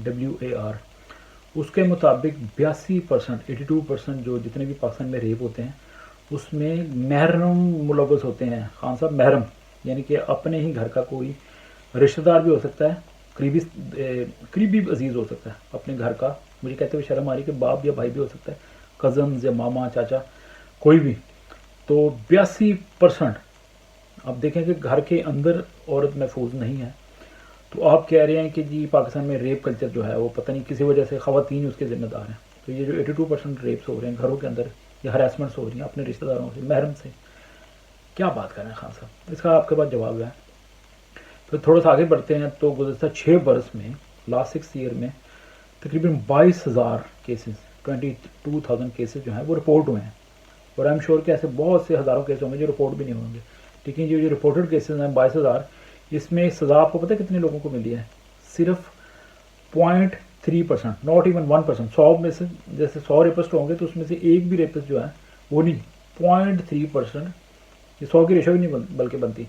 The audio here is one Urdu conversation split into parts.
WAR, اس کے مطابق 82%، 82% جو جتنے بھی پاکستان میں ریپ ہوتے ہیں اس میں محرم ملوث ہوتے ہیں. خان صاحب محرم یعنی کہ اپنے ہی گھر کا کوئی رشتہ دار بھی ہو سکتا ہے، قریبی عزیز ہو سکتا ہے اپنے گھر کا. مجھے کہتے ہوئے شرم آ رہی کہ باپ یا بھائی بھی ہو سکتا ہے، کزنز یا ماما چاچا کوئی بھی. تو 82% آپ دیکھیں کہ گھر کے اندر عورت محفوظ نہیں ہے. تو آپ کہہ رہے ہیں کہ جی پاکستان میں ریپ کلچر جو ہے وہ پتہ نہیں کسی وجہ سے خواتین اس کے ذمہ دار ہیں. تو یہ جو 82% ریپس ہو رہے ہیں گھروں کے اندر یا ہراسمنٹس ہو رہی ہیں اپنے رشتہ داروں سے، محرم سے، کیا بات کر رہے ہیں خان صاحب؟ اس کا آپ کے پاس جواب ہے. پھر تھوڑا سا آگے بڑھتے ہیں تو گزشتہ 6 برس میں، لاسٹ 6 ایئر میں تقریباً 22,000 کیسز، 22,000 کیسز جو ہیں وہ رپورٹ ہوئے ہیں. اور آئی ایم شیور کہ ایسے بہت سے ہزاروں کیس ہوں گے جو رپورٹ بھی نہیں ہوں گے. لیکن یہ جو رپورٹڈ کیسز ہیں 22,000، اس میں سزا آپ کو پتہ ہے کتنے لوگوں کو ملی ہے؟ صرف 0.3%، ناٹ ایون 1%. 100 میں سے جیسے 100 ریپسٹ ہوں گے تو اس میں سے ایک بھی ریپسٹ جو ہے وہ نہیں، 0.3%. یہ 100 کی ریشو بھی نہیں بلکہ بنتی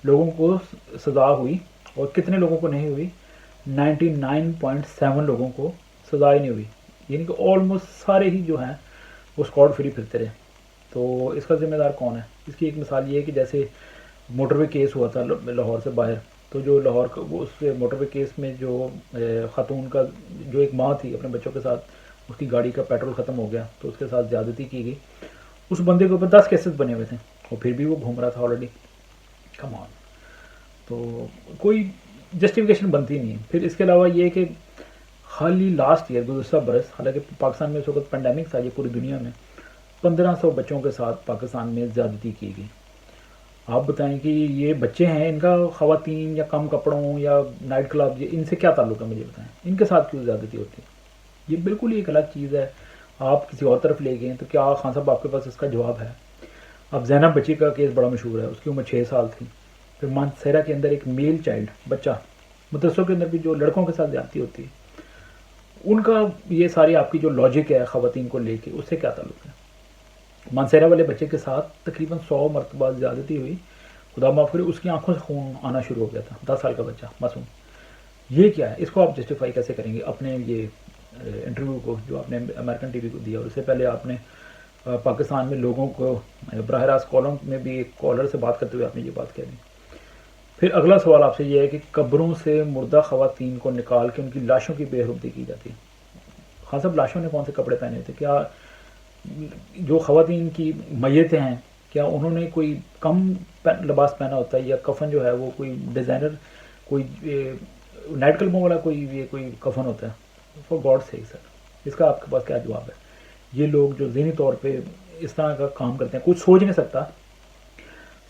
لوگوں کو سزا ہوئی. اور کتنے لوگوں کو نہیں ہوئی؟ 99.7 لوگوں کو سزا ہی نہیں ہوئی. یعنی کہ آلموسٹ سارے ہی جو ہیں وہ اسکواڈ فری پھرتے رہے. تو اس کا ذمہ دار کون ہے؟ اس کی ایک مثال یہ ہے کہ جیسے موٹر وے کیس ہوا تھا لاہور سے باہر، تو جو لاہور کا اس موٹر وے کیس میں جو خاتون کا جو ایک ماں تھی اپنے بچوں کے ساتھ، اس کی گاڑی کا پیٹرول ختم ہو گیا تو اس کے ساتھ زیادتی کی گئی. اس بندے کے اوپر 10 کیسز بنے ہوئے تھے اور پھر بھی وہ گھوم رہا تھا آلریڈی. کم آن. تو کوئی جسٹیفیکیشن بنتی نہیں ہے. پھر اس کے علاوہ یہ کہ خالی لاسٹ ایئر گزشتہ برس، حالانکہ پاکستان میں اس وقت پینڈیمک تھا، یہ پوری دنیا میں 1500 بچوں کے ساتھ پاکستان میں زیادتی کی گئی. آپ بتائیں کہ یہ بچے ہیں، ان کا خواتین یا کم کپڑوں یا نائٹ کلب ان سے کیا تعلق ہے؟ مجھے بتائیں ان کے ساتھ کیوں زیادتی ہوتی ہے؟ یہ بالکل ہی ایک الگ چیز ہے. آپ کسی اور طرف لے گئے تو کیا خان صاحب آپ کے پاس اس کا جواب ہے؟ اب زینب بچی کا کیس بڑا مشہور ہے، اس کی عمر 6 سال تھی. پھر مانسیرا کے اندر ایک میل چائلڈ بچہ، مدرسوں کے اندر بھی جو لڑکوں کے ساتھ زیادتی ہوتی ہے، ان کا یہ ساری آپ کی جو لاجک ہے خواتین کو لے کے، اس سے کیا تعلق ہے؟ مانسیرا والے بچے کے ساتھ تقریباً 100 مرتبہ زیادتی ہوئی. خدا معاف کرے، اس کی آنکھوں سے خون آنا شروع ہو گیا تھا. 10 سال کا بچہ معصوم. یہ کیا ہے؟ اس کو آپ جسٹیفائی کیسے کریں گے اپنے یہ انٹرویو کو جو آپ نے امریکن ٹی وی کو دیا؟ اور اس سے پہلے آپ نے پاکستان میں لوگوں کو براہ راست کالم میں بھی ایک کالر سے بات کرتے ہوئے آپ نے یہ بات کہہ دی. پھر اگلا سوال آپ سے یہ ہے کہ قبروں سے مردہ خواتین کو نکال کے ان کی لاشوں کی بے حرمتی کی جاتی ہے. خان صاحب لاشوں نے کون سے کپڑے پہنے ہوتے؟ کیا جو خواتین کی میتیں ہیں کیا انہوں نے کوئی کم لباس پہنا ہوتا ہے؟ یا کفن جو ہے وہ کوئی ڈیزائنر، کوئی نائٹ کلبوں والا کوئی کفن ہوتا ہے؟ فار گاڈ سیک سر، اس کا آپ کے پاس کیا جواب ہے؟ یہ لوگ جو ذہنی طور پہ اس طرح کا کام کرتے ہیں، کچھ سوچ نہیں سکتا،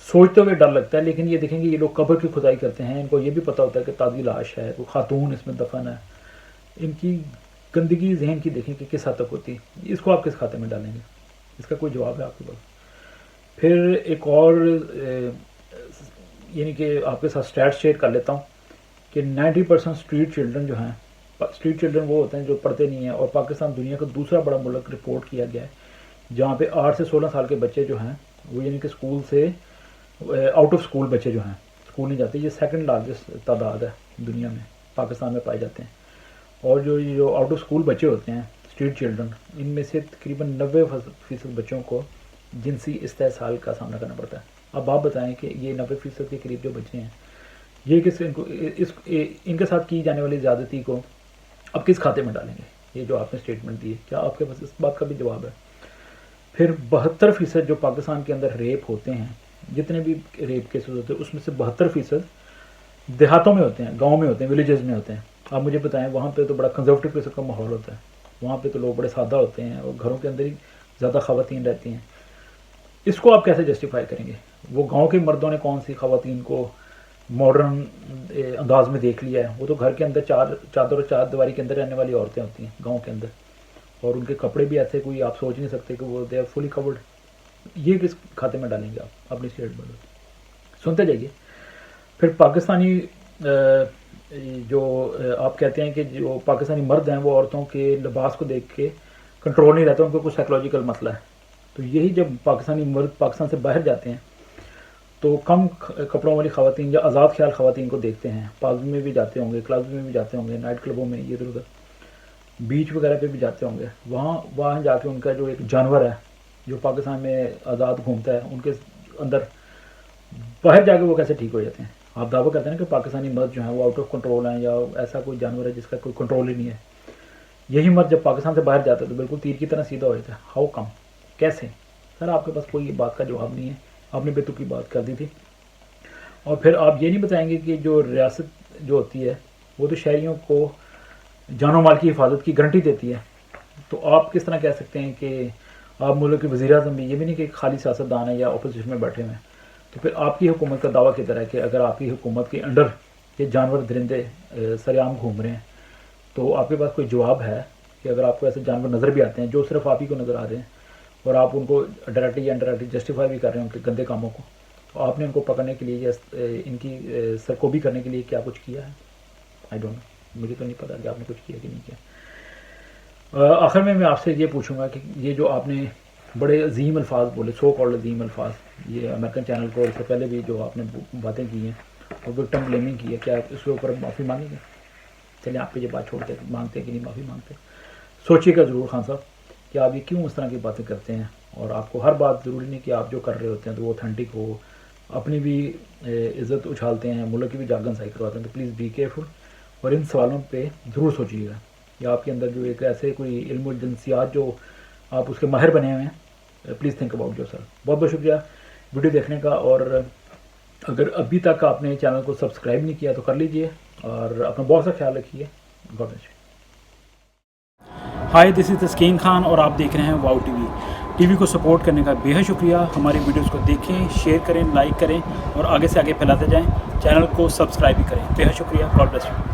سوچتے ہوئے ڈر لگتا ہے. لیکن یہ دیکھیں گے یہ لوگ قبر کی کھدائی کرتے ہیں، ان کو یہ بھی پتہ ہوتا ہے کہ تازی لاش ہے، کوئی خاتون اس میں دفن ہے. ان کی گندگی ذہن کی دیکھیں کہ کس حد تک ہوتی ہے. اس کو آپ کس کھاتے میں ڈالیں گے؟ اس کا کوئی جواب ہے آپ کے پاس؟ پھر ایک اور یعنی کہ آپ کے ساتھ اسٹیٹس شیئر کر لیتا ہوں کہ 90% اسٹریٹ چلڈرن جو ہیں، اسٹریٹ چلڈرن وہ ہوتے ہیں جو پڑھتے نہیں ہیں. اور پاکستان دنیا کا دوسرا بڑا ملک رپورٹ کیا گیا ہے جہاں پہ 8 سے 16 سال کے بچے جو ہیں وہ یعنی کہ اسکول سے آؤٹ آف اسکول بچے جو ہیں اسکول نہیں جاتے. یہ سیکنڈ لارجسٹ تعداد ہے دنیا میں، پاکستان میں پائے جاتے ہیں. اور جو آؤٹ آف اسکول بچے ہوتے ہیں اسٹریٹ چلڈرن، ان میں سے تقریباً 90% بچوں کو جنسی استحصال کا سامنا کرنا پڑتا ہے. اب آپ بتائیں کہ یہ 90% کے قریب جو بچے ہیں، یہ ان کے ساتھ کی جانے والی زیادتی کو اب کس کھاتے میں ڈالیں گے؟ یہ جو آپ نے اسٹیٹمنٹ دی ہے، کیا آپ کے پاس اس بات کا بھی جواب ہے؟ پھر 72% جو پاکستان کے اندر ریپ ہوتے ہیں، جتنے بھی ریپ کیسز ہوتے ہیں اس میں سے 72% دیہاتوں میں ہوتے ہیں، گاؤں میں ہوتے ہیں، ولیجز میں ہوتے ہیں. آپ مجھے بتائیں وہاں پہ تو بڑا کنزرویٹو قسم کا ماحول ہوتا ہے، وہاں پہ تو لوگ بڑے سادہ ہوتے ہیں اور گھروں کے اندر ہی زیادہ خواتین رہتی ہیں. اس کو آپ کیسے جسٹیفائی کریں گے؟ وہ گاؤں کے مردوں نے کون سی خواتین کو ماڈرن انداز میں دیکھ لیا ہے؟ وہ تو گھر کے اندر چادر اور چار دیواری کے اندر رہنے والی عورتیں ہوتی ہیں گاؤں کے اندر، اور ان کے کپڑے بھی ایسے کوئی آپ سوچ نہیں سکتے کہ وہ دے آر فلی کورڈ. یہ کس کھاتے میں ڈالیں گے آپ اپنی اسٹیٹمنٹ؟ سنتے جائیے. پھر پاکستانی جو آپ کہتے ہیں کہ جو پاکستانی مرد ہیں وہ عورتوں کے لباس کو دیکھ کے کنٹرول نہیں رہتا، ان کو کچھ سائیکولوجیکل مسئلہ ہے. تو یہی جب پاکستانی مرد پاکستان سے باہر جاتے ہیں تو کم کپڑوں والی خواتین یا آزاد خیال خواتین کو دیکھتے ہیں، پالزوں میں بھی جاتے ہوں گے، کلبز میں بھی جاتے ہوں گے، نائٹ کلبوں میں ادھر ادھر. بیچ وغیرہ پہ بھی جاتے ہوں گے، وہاں جا کے ان کا جو ایک جانور ہے جو پاکستان میں آزاد گھومتا ہے، ان کے اندر باہر جا کے وہ کیسے ٹھیک ہو جاتے ہیں؟ آپ دعویٰ کرتے ہیں نا کہ پاکستانی مرد جو ہیں وہ آؤٹ آف کنٹرول ہیں یا ایسا کوئی جانور ہے جس کا کوئی کنٹرول ہی نہیں ہے. یہی مرد جب پاکستان سے باہر جاتا ہے تو بالکل تیر کی طرح سیدھا ہو جاتا ہے. How come? کیسے؟ سر آپ کے پاس کوئی بات کا جواب نہیں ہے، آپ نے بے تکی بات کر دی تھی. اور پھر آپ یہ نہیں بتائیں گے کہ جو ریاست جو ہوتی ہے وہ تو شہریوں کو جان و مال کی حفاظت کی گارنٹی دیتی ہے، تو آپ کس طرح کہہ سکتے ہیں کہ آپ ملک کے وزیر اعظم بھی یہ بھی نہیں کہ ایک خالی سیاستدان ہے یا اپوزیشن میں بیٹھے ہوئے ہیں؟ تو پھر آپ کی حکومت کا دعویٰ کدھر ہے کہ اگر آپ کی حکومت کے انڈر یہ جانور درندے سریعام گھوم رہے ہیں تو آپ کے پاس کوئی جواب ہے کہ اگر آپ کو ایسے جانور نظر بھی آتے ہیں جو صرف آپ ہی کو نظر آ رہے ہیں اور آپ ان کو ڈائریکٹلی یا انڈائریکٹلی جسٹیفائی بھی کر رہے ہیں ان کے گندے کاموں کو، تو آپ نے ان کو پکڑنے کے لیے یا ان کی سرکوبی کرنے کے لیے کیا کچھ کیا ہے؟ آئی ڈونٹ نو، مجھے تو نہیں پتا کہ آپ نے کچھ کیا کہ نہیں کیا. آخر میں آپ سے یہ پوچھوں گا کہ یہ جو آپ نے بڑے عظیم الفاظ بولے، سو کالڈ عظیم الفاظ، یہ امریکن چینل کو اس سے پہلے بھی جو آپ نے باتیں کی ہیں اور وکٹم بلیمنگ کی ہے، کیا آپ اس کے اوپر معافی مانگیں گے؟ چلیں آپ پہ یہ بات چھوڑتے ہیں، مانگتے ہیں کہ نہیں معافی مانگتے. سوچیے گا ضرور خان صاحب کہ آپ یہ کیوں اس طرح کی باتیں کرتے ہیں، اور آپ کو ہر بات ضروری نہیں کہ آپ جو کر رہے ہوتے ہیں تو وہ اوتھینٹک ہو، اپنی بھی عزت اچھالتے ہیں، ملک کی بھی جاگن سائی کرواتے ہیں. تو پلیز بی کیئرفل اور ان سوالوں پہ ضرور سوچیے گا. یا آپ کے اندر جو ایک ایسے کوئی علم و جنسیات جو آپ اس کے ماہر بنے ہوئے ہیں، please think about your self. بہت بہت شکریہ ویڈیو دیکھنے کا، اور اگر ابھی تک آپ نے چینل کو سبسکرائب نہیں کیا تو کر لیجئے اور اپنا بہت سا خیال رکھیے. God bless. ہائی، دس از تسکین خان اور آپ دیکھ رہے ہیں واؤ ٹی وی. ٹی وی کو سپورٹ کرنے کا بے حد شکریہ. ہماری ویڈیوز کو دیکھیں، شیئر کریں، لائک کریں اور آگے سے آگے پھیلاتے جائیں. چینل کو سبسکرائب بھی کریں. بے حد شکریہ. God bless you.